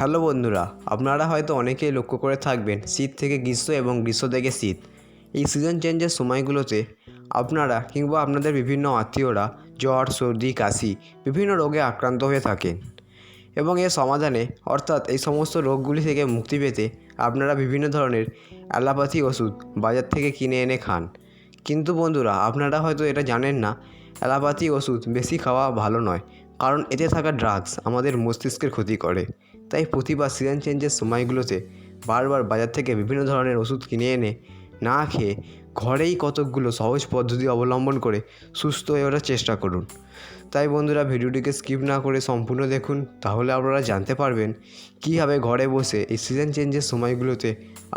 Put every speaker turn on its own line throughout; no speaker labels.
Hello বন্ধুরা, আপনারা হয়তো অনেকেই লক্ষ্য করে থাকবেন শীত থেকে গ্রীষ্ম এবং গ্রীষ্ম থেকে শীত। এই সিজন চেঞ্জের সময়গুলোতে আপনারা কিংবা আপনাদের বিভিন্ন আত্মীয়রা জ্বর, সর্দি, কাশি বিভিন্ন রোগে আক্রান্ত হয়ে থাকেন এবং এর সমাধানে অর্থাৎ এই সমস্ত রোগগুলি থেকে মুক্তি পেতে আপনারা বিভিন্ন ধরনের অ্যালোপ্যাথি ওষুধ বাজার থেকে কিনে এনে খান। কিন্তু বন্ধুরা, আপনারা হয়তো এটা জানেন না, অ্যালোপ্যাথি ওষুধ বেশি খাওয়া ভালো নয়, কারণ এতে থাকা ড্রাগস আমাদের মস্তিষ্কের ক্ষতি করে। তাই প্রতিবার সিজন চেঞ্জের সময়গুলোতে বারবার বাজার থেকে বিভিন্ন ধরনের ওষুধ কিনে এনে না খেয়ে ঘরেই কতকগুলো সহজ পদ্ধতি অবলম্বন করে সুস্থ হয়ে ওঠার চেষ্টা করুন। তাই বন্ধুরা, ভিডিওটিকে স্কিপ না করে সম্পূর্ণ দেখুন, তাহলে আপনারা জানতে পারবেন কীভাবে ঘরে বসে এই সিজন চেঞ্জের সময়গুলোতে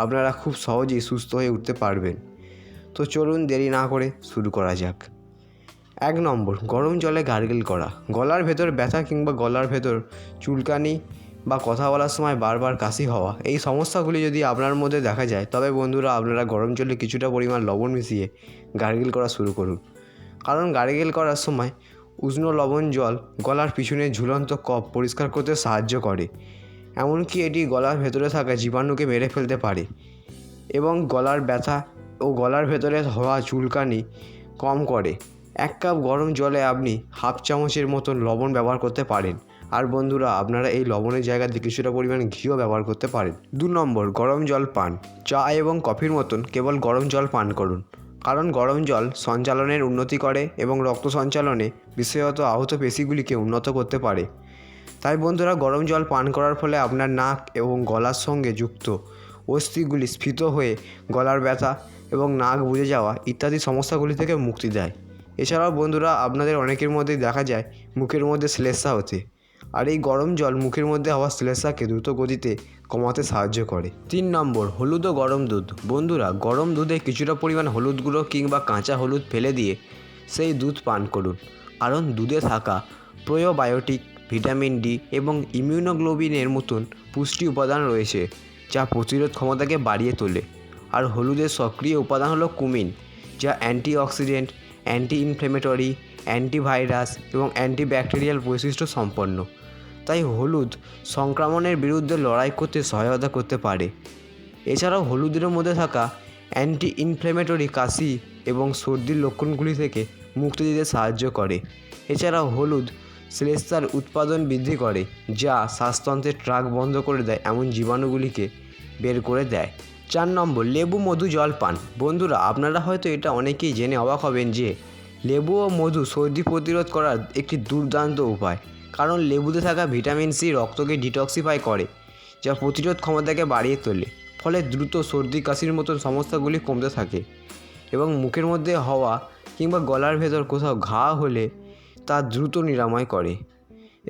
আপনারা খুব সহজেই সুস্থ হয়ে উঠতে পারবেন। তো চলুন দেরি না করে শুরু করা যাক। 1 নম্বর, গরম জলে গার্গেল করা। গলার ভেতর ব্যথা কিংবা গলার ভেতর চুলকানি বা কথা বলার সময় বারবার কাশি হওয়া, এই সমস্যাগুলি যদি আপনার মধ্যে দেখা যায়, তবে বন্ধুরা আপনারা গরম জলে কিছুটা পরিমাণ লবণ মিশিয়ে গার্গেল করা শুরু করুন। কারণ গার্গেল করার সময় উষ্ণ লবণ জল গলার পিছনে ঝুলন্ত কফ পরিষ্কার করতে সাহায্য করে। এমনকি এটি গলার ভেতরে থাকা জীবাণুকে মেরে ফেলতে পারে এবং গলার ব্যথা ও গলার ভেতরে হওয়া চুলকানি কম করে। 1 কাপ গরম জলে আপনি হাফ চামচের মতন লবণ ব্যবহার করতে পারেন। আর বন্ধুরা, আপনারা এই লবণের জায়গাতে কিছুটা পরিমাণ ঘিও ব্যবহার করতে পারেন। 2 নম্বর, গরম জল পান। চা এবং কফির মতন কেবল গরম জল পান করুন, কারণ গরম জল সঞ্চালনের উন্নতি করে এবং রক্ত সঞ্চালনে বিশেষত আহত পেশিগুলিকে উন্নত করতে পারে। তাই বন্ধুরা, গরম জল পান করার ফলে আপনার নাক এবং গলার সঙ্গে যুক্ত অস্থিগুলি স্ফীত হয়ে গলার ব্যথা এবং নাক বুজে যাওয়া ইত্যাদি সমস্যাগুলি থেকে মুক্তি দেয়। এছাড়াও বন্ধুরা, আপনাদের অনেকের মধ্যেই দেখা যায় মুখের মধ্যে শ্লেষ্মা হতে, আর এই গরম জল মুখের মধ্যে হওয়া শ্লেষ্মাকে দ্রুত গতিতে কমাতে সাহায্য করে। 3 নম্বর, হলুদ ও গরম দুধ। বন্ধুরা, গরম দুধে কিছুটা পরিমাণ হলুদ গুঁড়ো কিংবা কাঁচা হলুদ ফেলে দিয়ে সেই দুধ পান করুন, কারণ দুধে থাকা প্রোবায়োটিক, ভিটামিন ডি এবং ইমিউনোগ্লোবিনের মতন পুষ্টি উপাদান রয়েছে, যা প্রতিরোধ ক্ষমতাকে বাড়িয়ে তোলে। আর হলুদের সক্রিয় উপাদান হলো কুমিন, যা অ্যান্টিঅক্সিডেন্ট, অ্যান্টি ইনফ্লেমেটরি, অ্যান্টিভাইরাস এবং অ্যান্টিব্যাকটেরিয়াল বৈশিষ্ট্য সম্পন্ন। তাই হলুদ সংক্রমণের বিরুদ্ধে লড়াই করতে সহায়তা করতে পারে। এছাড়াও হলুদের মধ্যে থাকা অ্যান্টি ইনফ্লেমেটরি কাশি এবং সর্দির লক্ষণগুলি থেকে মুক্তি দিতে সাহায্য করে। এছাড়াও হলুদ শ্লেষ্মার উৎপাদন বৃদ্ধি করে, যা শ্বাসতন্ত্রের ট্র্যাক বন্ধ করে দেয় এমন জীবাণুগুলিকে বের করে দেয়। 4 নম্বর, লেবু মধু জল পান। বন্ধুরা, আপনারা হয়তো এটা অনেকেই জেনে অবাক হবেন যে লেবু ও মধু সর্দি প্রতিরোধ করার একটি দুর্দান্ত উপায়, কারণ লেবুতে থাকা ভিটামিন সি রক্তকে ডিটক্সিফাই করে, যা প্রতিরোধ ক্ষমতাকে বাড়িয়ে তোলে। ফলে দ্রুত সর্দি কাশির মতন সমস্যাগুলি কমতে থাকে এবং মুখের মধ্যে হওয়া কিংবা গলার ভেতর কোথাও ঘা হলে তা দ্রুত নিরাময় করে।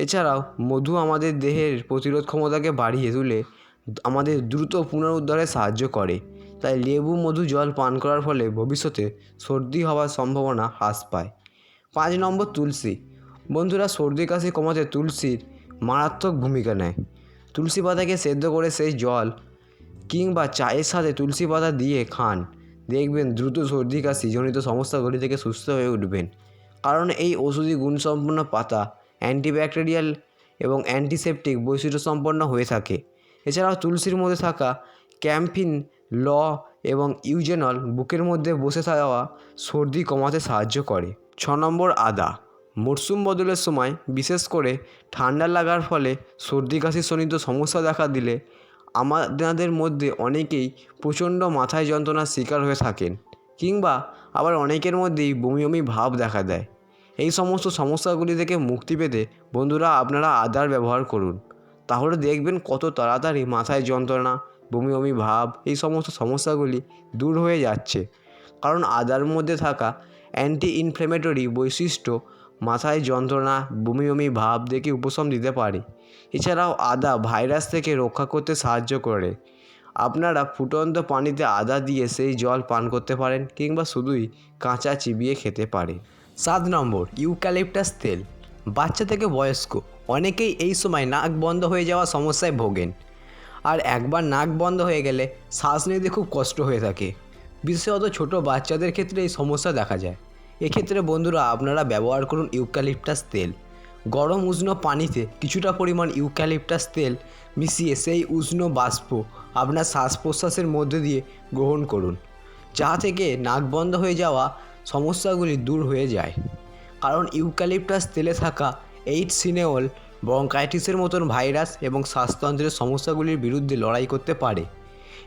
এছাড়াও মধু আমাদের দেহের প্রতিরোধ ক্ষমতাকে বাড়িয়ে তুলে আমাদের দ্রুত পুনরুদ্ধারে সাহায্য করে। তাই লেবু মধু জল পান করার ফলে ভবিষ্যতে সর্দি হওয়ার সম্ভাবনা হ্রাস পায়। 5 নম্বর, তুলসী। বন্ধুরা, সর্দি কাশি কমাতে তুলসীর মারাত্মক ভূমিকা নেয়। তুলসী পাতাকে সেদ্ধ করে সেই জল কিংবা চায়ের সাথে তুলসী পাতা দিয়ে খান, দেখবেন দ্রুত সর্দি কাশি জনিত সমস্যাগুলি থেকে সুস্থ হয়ে উঠবেন। কারণ এই ওষুধি গুণসম্পন্ন পাতা অ্যান্টিব্যাকটেরিয়াল এবং অ্যান্টিসেপটিক বৈশিষ্ট্য সম্পন্ন হয়ে থাকে। এছাড়াও তুলসীর মধ্যে থাকা ক্যাম্ফিন, ল এবং ইউজেনল বুকের মধ্যে বসে যাওয়া সর্দি কমাতে সাহায্য করে। 6 নম্বর, আদা। মরশুম বদলের সময় বিশেষ করে ঠান্ডা লাগার ফলে সর্দি কাশিজনিত সমস্যা দেখা দিলে আমাদের মধ্যে অনেকেই প্রচণ্ড মাথায় যন্ত্রণার শিকার হয়ে থাকেন, কিংবা আবার অনেকের মধ্যেই বমি বমি ভাব দেখা দেয়। এই সমস্ত সমস্যাগুলি থেকে মুক্তি পেতে বন্ধুরা আপনারা আদার ব্যবহার করুন, তাহলে দেখবেন কত তাড়াতাড়ি মাথায় যন্ত্রণা, বমি বমি ভাব এই সমস্ত সমস্যাগুলি দূর হয়ে যাচ্ছে। কারণ আদার মধ্যে থাকা অ্যান্টি ইনফ্লেমেটরি বৈশিষ্ট্য মাথায় যন্ত্রণা, বমি বমি ভাব থেকে উপশম দিতে পারে। এছাড়াও আদা ভাইরাস থেকে রক্ষা করতে সাহায্য করে। আপনারা ফুটন্ত পানিতে আদা দিয়ে সেই জল পান করতে পারেন, কিংবা শুধুই কাঁচা চিবিয়ে খেতে পারেন। 7 নম্বর, ইউক্যালিপটাস তেল। বাচ্চা থেকে বয়স্ক অনেকেই এই সময় নাক বন্ধ হয়ে যাওয়া সমস্যায় ভোগেন, আর একবার নাক বন্ধ হয়ে গেলে শ্বাস নিতে খুব কষ্ট হয়ে থাকে। বিশেষত ছোট বাচ্চাদের ক্ষেত্রে এই সমস্যা দেখা যায়। এক্ষেত্রে বন্ধুরা আপনারা ব্যবহার করুন ইউক্যালিপটাস তেল। গরম উষ্ণ পানিতে কিছুটা পরিমাণ ইউক্যালিপটাস তেল মিশিয়ে সেই উষ্ণ বাষ্প আপনার শ্বাস প্রশ্বাসের মধ্যে দিয়ে গ্রহণ করুন, যা থেকে নাক বন্ধ হয়ে যাওয়া সমস্যাগুলি দূর হয়ে যায়। কারণ ইউক্যালিপটাস তেলে থাকা সিনেওল ব্রঙ্কাইটিসের মতন ভাইরাস এবং শ্বাসতন্ত্রের সমস্যাগুলির বিরুদ্ধে লড়াই করতে পারে।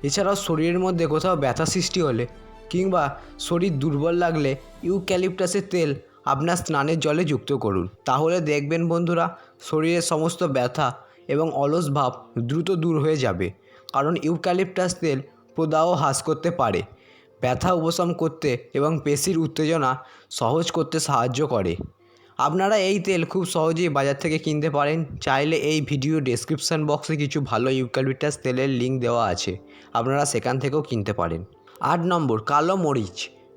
এছাড়াও শরীরের মধ্যে কোথাও ব্যথা সৃষ্টি হলে কিংবা শরীর দুর্বল লাগলে ইউক্যালিপটাসের তেল আপনার স্নানের জলে যুক্ত করুন। তাহলে দেখবেন বন্ধুরা, শরীরের সমস্ত ব্যথা এবং অলস ভাব দ্রুত দূর হয়ে যাবে। কারণ ইউক্যালিপটাস তেল প্রদাহ হ্রাস করতে পারে, ব্যথা উপশম করতে এবং পেশির উত্তেজনা সহজ করতে সাহায্য করে। আপনারা এই তেল খুব সহজেই বাজার থেকে কিনতে পারেন। চাইলে এই ভিডিও ডেসক্রিপশান বক্সে কিছু ভালো ইউক্যালিপটাস তেলের লিঙ্ক দেওয়া আছে, আপনারা সেখান থেকেও কিনতে পারেন। 8 নম্বর, কালো মরিচ।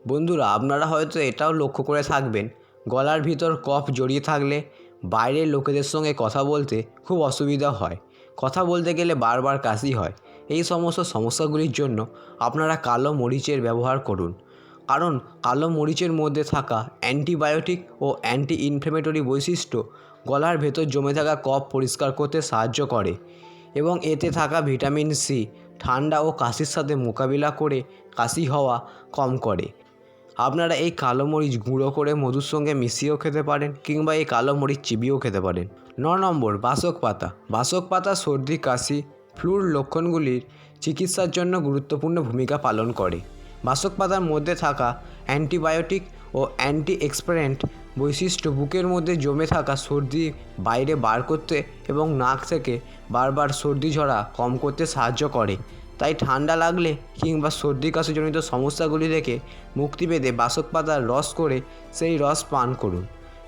বন্ধুরা, আপনারা হয়তো এটাও লক্ষ্য করে থাকবেন, গলার ভিতর কফ জড়িয়ে থাকলে বাইরের লোকেদের সঙ্গে কথা বলতে খুব অসুবিধা হয়, কথা বলতে গেলে বারবার কাশি হয়। এই সমস্ত সমস্যাগুলির জন্য আপনারা কালো মরিচের ব্যবহার করুন। কারণ কালো মরিচের মধ্যে থাকা অ্যান্টিবায়োটিক ও অ্যান্টি ইনফ্লেমেটরি বৈশিষ্ট্য গলার ভেতর জমে থাকা কফ পরিষ্কার করতে সাহায্য করে এবং এতে থাকা ভিটামিন সি ঠান্ডা ও কাশির সাথে মোকাবিলা করে কাশি হওয়া কম করে। আপনারা এই কালো মরিচ গুঁড়ো করে মধুর সঙ্গে মিশিয়েও খেতে পারেন কিংবা এই কালো মরিচ চিবিয়েও খেতে পারেন। 9 নম্বর, বাসক পাতা। বাসক পাতা সর্দি, কাশি, ফ্লুর লক্ষণগুলির চিকিৎসার জন্য গুরুত্বপূর্ণ ভূমিকা পালন করে। বাসক পাতার মধ্যে থাকা অ্যান্টিবায়োটিক ও অ্যান্টি এক্সপিরেন্ট বৈশিষ্ট্য বুকের মধ্যে জমে থাকা সর্দি বাইরে বার করতে এবং নাক থেকে বারবার সর্দি ঝরা কম করতে সাহায্য করে। তাই ঠান্ডা লাগলে কিংবা সর্দি কাশিজনিত সমস্যাগুলি থেকে মুক্তি পেতে বাসক পাতার রস করে সেই রস পান করুন।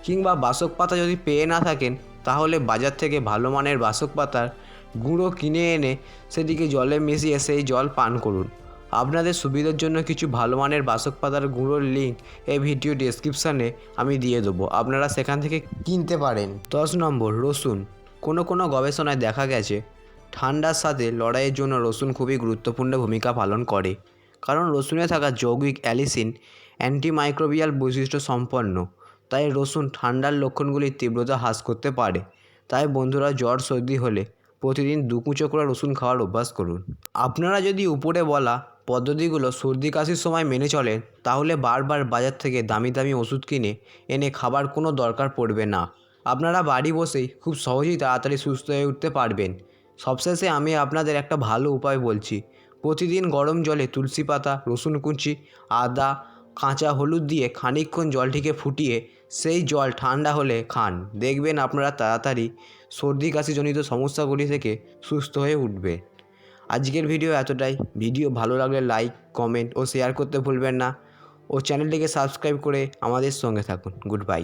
কিংবা বাসক পাতা যদি পেয়ে না থাকেন, তাহলে বাজার থেকে ভালো মানের বাসক পাতার গুঁড়ো কিনে এনে সেটিকে জলে মিশিয়ে সেই জল পান করুন। আপনাদের সুবিধার জন্য কিছু ভালো মানের বাসক পাতার গুঁড়োর লিঙ্ক এই ভিডিও ডেসক্রিপশানে আমি দিয়ে দেবো, আপনারা সেখান থেকে কিনতে পারেন। 10 নম্বর, রসুন। কোনো গবেষণায় দেখা গেছে ঠান্ডার সাথে লড়াইয়ের জন্য রসুন খুবই গুরুত্বপূর্ণ ভূমিকা পালন করে। কারণ রসুনে থাকা যৌগিক অ্যালিসিন অ্যান্টিমাইক্রোবিয়াল বৈশিষ্ট্য সম্পন্ন। তাই রসুন ঠান্ডার লক্ষণগুলির তীব্রতা হ্রাস করতে পারে। তাই বন্ধুরা, জ্বর সর্দি হলে প্রতিদিন 2 কুচো করে রসুন খাওয়ার অভ্যাস করুন। আপনারা যদি উপরে বলা পদ্ধতিগুলো সর্দি কাশির সময় মেনে চলেন, তাহলে বারবার বাজার থেকে দামি দামি ওষুধ কিনে এনে খাবার কোনো দরকার পড়বে না। আপনারা বাড়ি বসেই খুব সহজেই তাড়াতাড়ি সুস্থ হয়ে উঠতে পারবেন। সবশেষে আমি আপনাদের একটা ভালো উপায় বলছি। প্রতিদিন গরম জলে তুলসী পাতা, রসুন কুচি, আদা, কাঁচা হলুদ দিয়ে খানিকক্ষণ জলটিকে ফুটিয়ে সেই জল ঠান্ডা হলে খান। দেখবেন আপনারা তাড়াতাড়ি সর্দি কাশিজনিত সমস্যাগুলি থেকে সুস্থ হয়ে উঠবে। আজকের ভিডিও এতটাই। ভিডিও ভালো লাগলে লাইক, কমেন্ট ও শেয়ার করতে ভুলবেন না ও চ্যানেলটিকে সাবস্ক্রাইব করে আমাদের সঙ্গে থাকুন। Good bye.